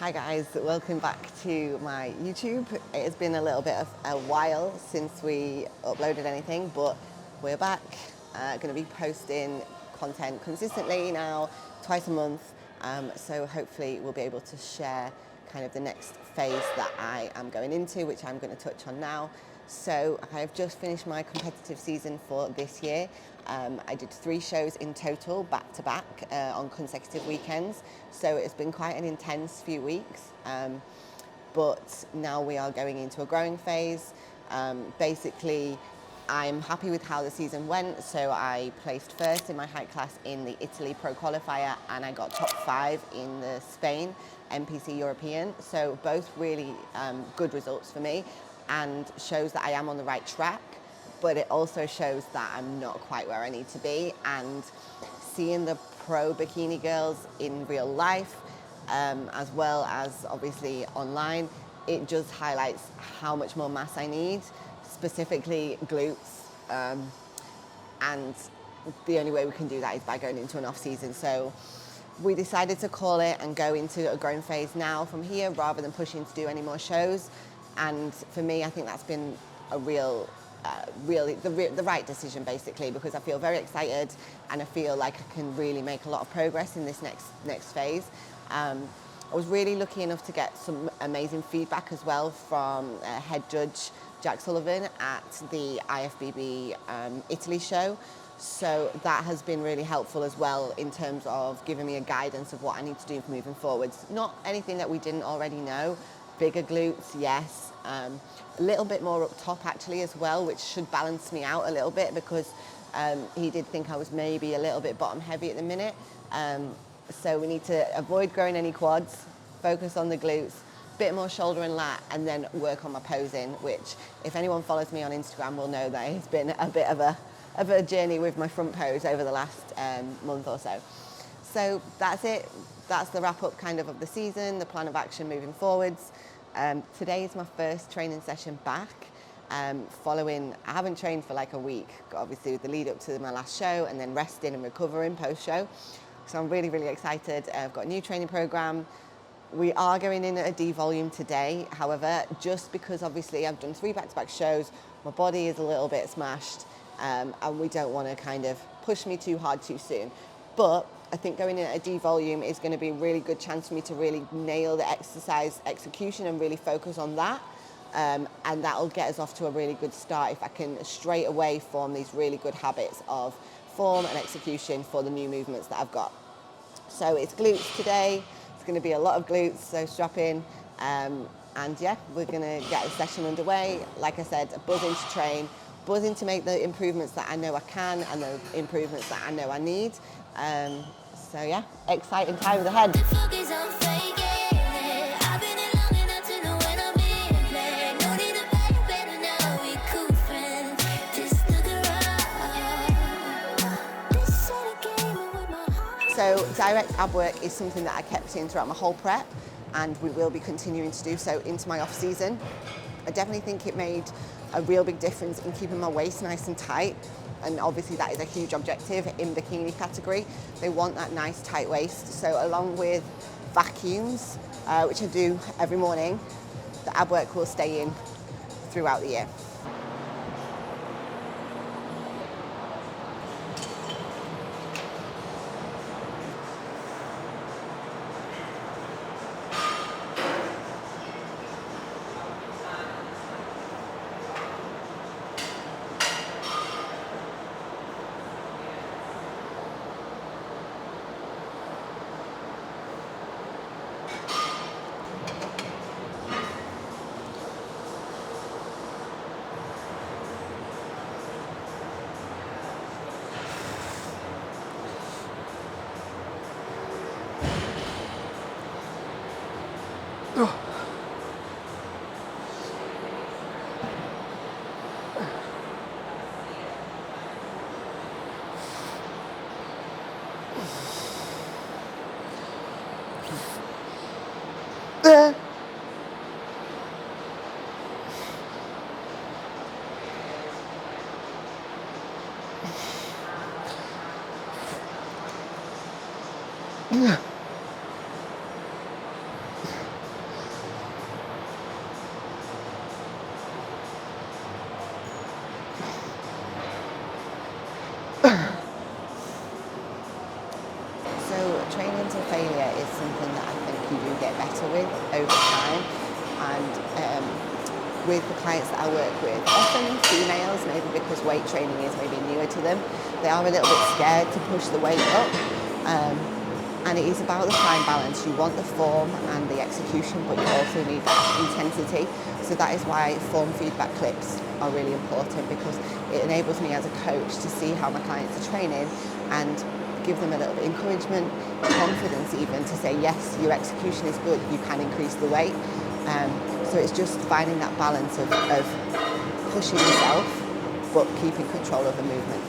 Hi guys, welcome back to my YouTube. It has been a little bit of a while since we uploaded anything, but we're back. Going to be posting content consistently now, twice a month. So hopefully we'll be able to share kind of the next phase that I am going into, which I'm going to touch on now. So I've just finished my competitive season for this year. I did 3 shows in total, back to back, on consecutive weekends. So it's been quite an intense few weeks. But now we are going into a growing phase. Basically, I'm happy with how the season went. So I placed first in my height class in the Italy Pro Qualifier, and I got top 5 in the Spain NPC European. So both really good results for me, and shows that I am on the right track, but it also shows that I'm not quite where I need to be. And seeing the pro bikini girls in real life, as well as obviously online, it just highlights how much more mass I need, specifically glutes. And the only way we can do that is by going into an off season. So we decided to call it and go into a growing phase now from here, rather than pushing to do any more shows. And for me, I think that's been a really the right decision, basically, because I feel very excited and I feel like I can really make a lot of progress in this next phase. I was really lucky enough to get some amazing feedback as well from head judge Jack Sullivan at the Ifbb Italy show. So that has been really helpful as well in terms of giving me a guidance of what I need to do moving forwards. Not anything that we didn't already know. Bigger glutes, yes. A little bit more up top actually as well, which should balance me out a little bit, because he did think I was maybe a little bit bottom heavy at the minute. So we need to avoid growing any quads, focus on the glutes, bit more shoulder and lat, and then work on my posing, which if anyone follows me on Instagram will know that it's been a bit of a journey with my front pose over the last month or so. So that's it. That's the wrap up kind of the season, the plan of action moving forwards. Today is my first training session back. I haven't trained for like a week, obviously with the lead up to my last show, and then resting and recovering post show. So I'm really, really excited. I've got a new training program. We are going in at a D volume today. However, just because obviously I've done 3 back-to-back shows, my body is a little bit smashed, and we don't want to kind of push me too hard too soon. But I think going in at a D volume is going to be a really good chance for me to really nail the exercise execution and really focus on that. And that'll get us off to a really good start if I can straight away form these really good habits of form and execution for the new movements that I've got. So it's glutes today. It's going to be a lot of glutes, so strap in. And yeah, we're going to get a session underway. Like I said, buzzing to train, buzzing to make the improvements that I know I can and the improvements that I know I need. So yeah, exciting times ahead. So direct ab work is something that I kept in throughout my whole prep, and we will be continuing to do so into my off season. I definitely think it made a real big difference in keeping my waist nice and tight. And obviously that is a huge objective in bikini category. They want that nice tight waist. So along with vacuums, which I do every morning, the ab work will stay in throughout the year. is something that I think you do get better with over time. And with the clients that I work with, often females, maybe because weight training is maybe newer to them, they are a little bit scared to push the weight up. And it is about the fine balance. You want the form and the execution, but you also need that intensity. So that is why form feedback clips are really important, because it enables me as a coach to see how my clients are training and give them a little bit of encouragement, confidence even, to say, yes, your execution is good, you can increase the weight. So it's just finding that balance of pushing yourself, but keeping control of the movement.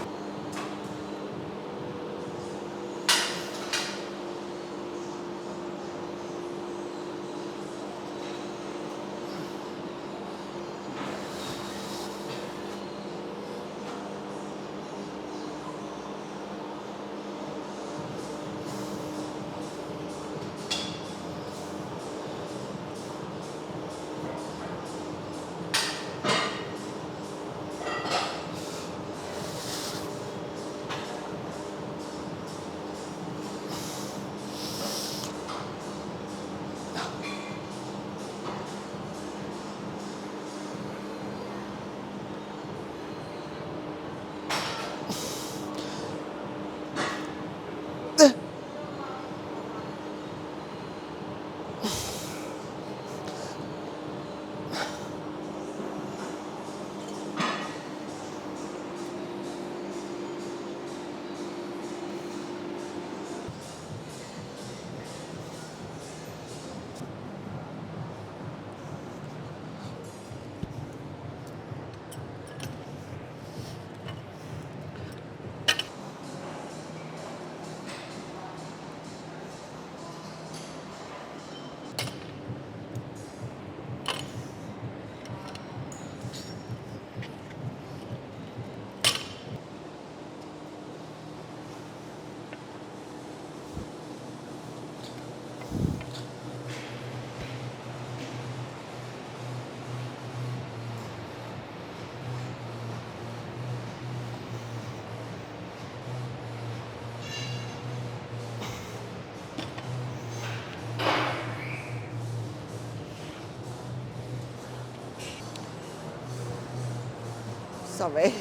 Sorry.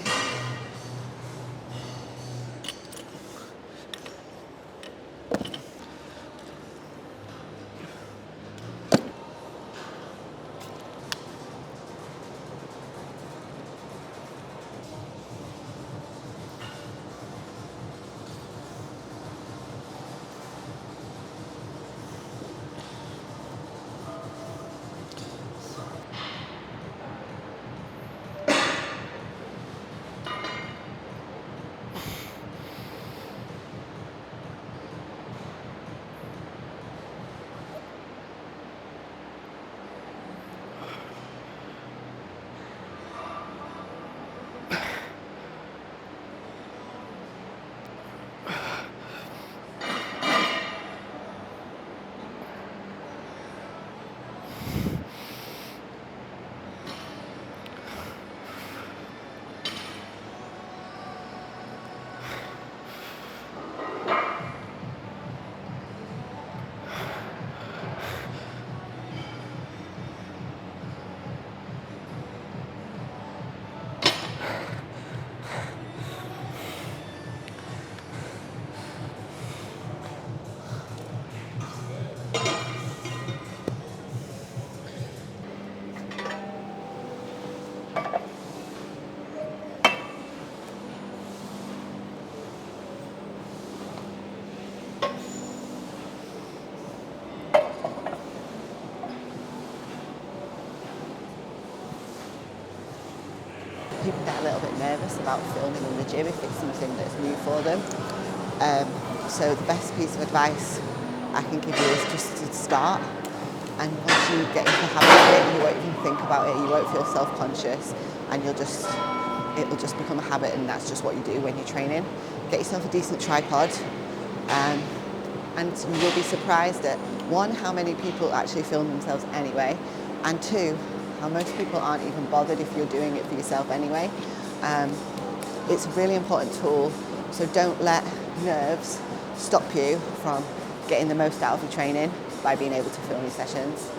People get a little bit nervous about filming in the gym if it's something that's new for them. So the best piece of advice I can give you is just to start. And once you get into the habit of it, you won't even think about it, you won't feel self-conscious, and it'll just become a habit, and that's just what you do when you're training. Get yourself a decent tripod, and you'll be surprised at, one, how many people actually film themselves anyway, and two, how most people aren't even bothered if you're doing it for yourself anyway. It's a really important tool, so don't let nerves stop you from getting the most out of your training by being able to film your sessions.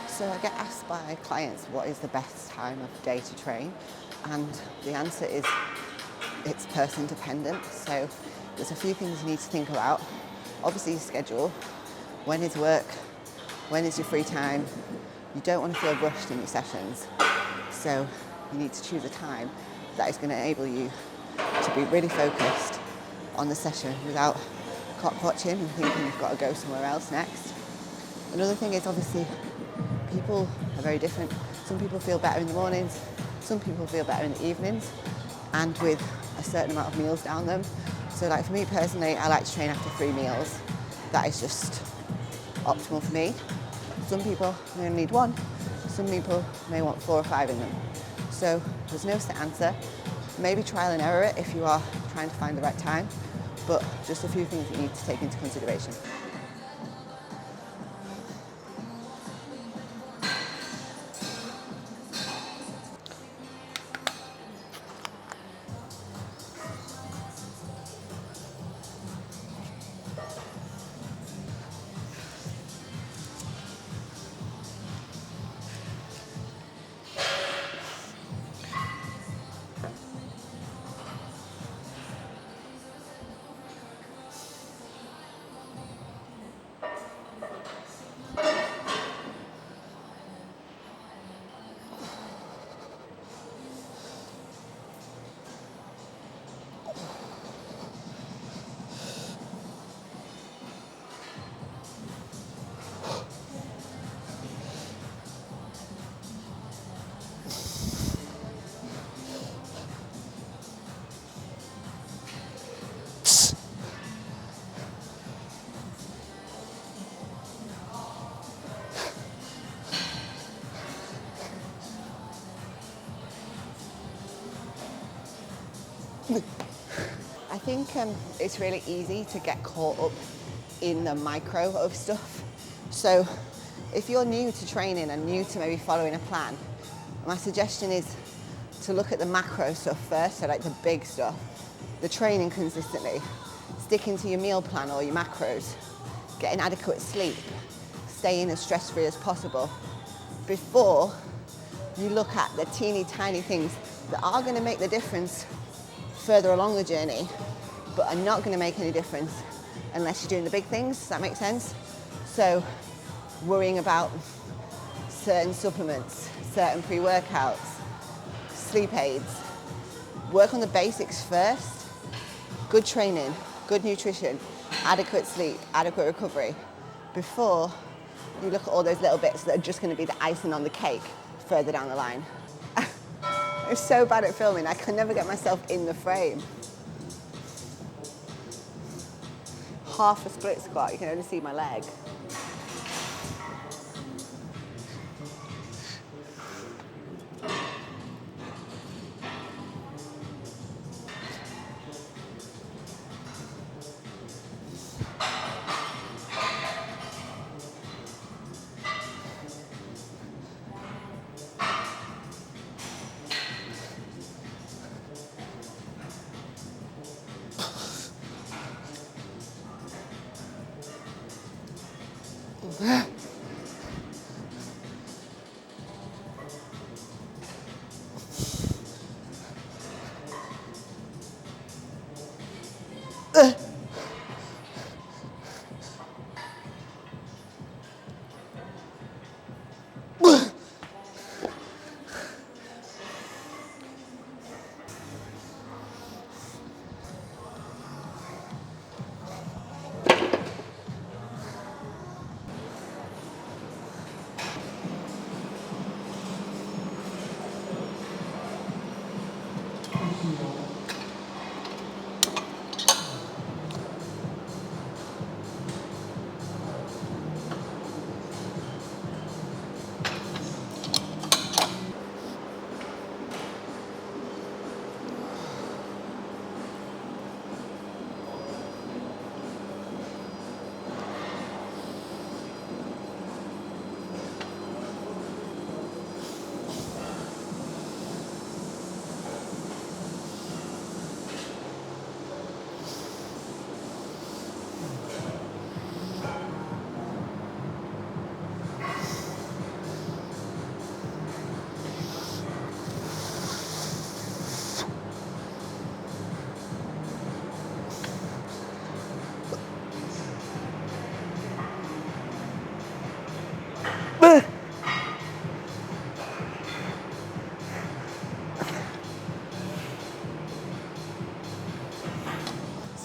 So I get asked by clients what is the best time of day to train, and the answer is it's person dependent. So there's a few things you need to think about. Obviously your schedule, when is work, when is your free time. You don't want to feel rushed in your sessions, so you need to choose a time that is going to enable you to be really focused on the session without clock watching and thinking you've got to go somewhere else next. Another thing is obviously people are very different. Some people feel better in the mornings, some people feel better in the evenings, and with a certain amount of meals down them. So like for me personally, I like to train after 3 meals. That is just optimal for me. Some people may only need 1, some people may want 4 or 5 in them. So there's no set answer. Maybe trial and error it if you are trying to find the right time, but just a few things you need to take into consideration. I think it's really easy to get caught up in the micro of stuff. So if you're new to training and new to maybe following a plan, my suggestion is to look at the macro stuff first, so like the big stuff, the training consistently, sticking to your meal plan or your macros, getting adequate sleep, staying as stress-free as possible, before you look at the teeny tiny things that are going to make the difference further along the journey, but are not going to make any difference unless you're doing the big things. Does that make sense? So worrying about certain supplements, certain pre-workouts, sleep aids, work on the basics first. Good training, good nutrition, adequate sleep, adequate recovery, before you look at all those little bits that are just going to be the icing on the cake further down the line. I'm so bad at filming, I can never get myself in the frame. Half a split squat, you can only see my leg.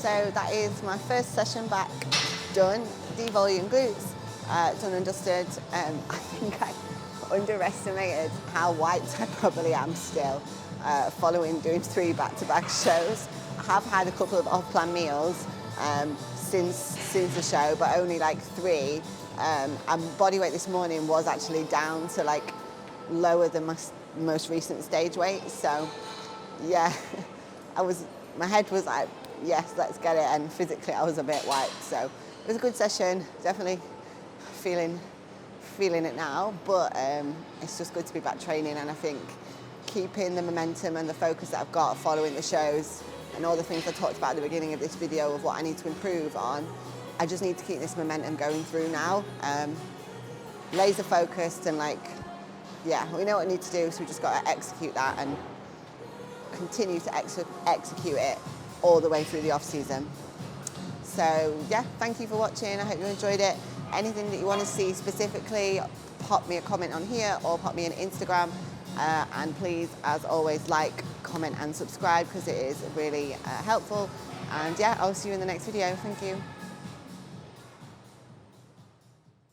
So that is my first session back done, devolume glutes, done and dusted. I think I underestimated how white I probably am still following doing 3 back-to-back shows. I have had a couple of off-plan meals since the show, but only like 3. And body weight this morning was actually down to like lower than my most recent stage weight. So yeah, my head was like, yes, let's get it, and physically I was a bit white. So it was a good session, definitely feeling it now, but it's just good to be back training, and I think keeping the momentum and the focus that I've got following the shows and all the things I talked about at the beginning of this video of what I need to improve on, I just need to keep this momentum going through now. Laser focused, and like, yeah, we know what we need to do, so we just got to execute that and continue to execute it all the way through the off season. So yeah, thank you for watching. I hope you enjoyed it. Anything that you want to see specifically, pop me a comment on here or pop me an Instagram. And please, as always, like, comment and subscribe, because it is really helpful. And yeah, I'll see you in the next video. Thank you.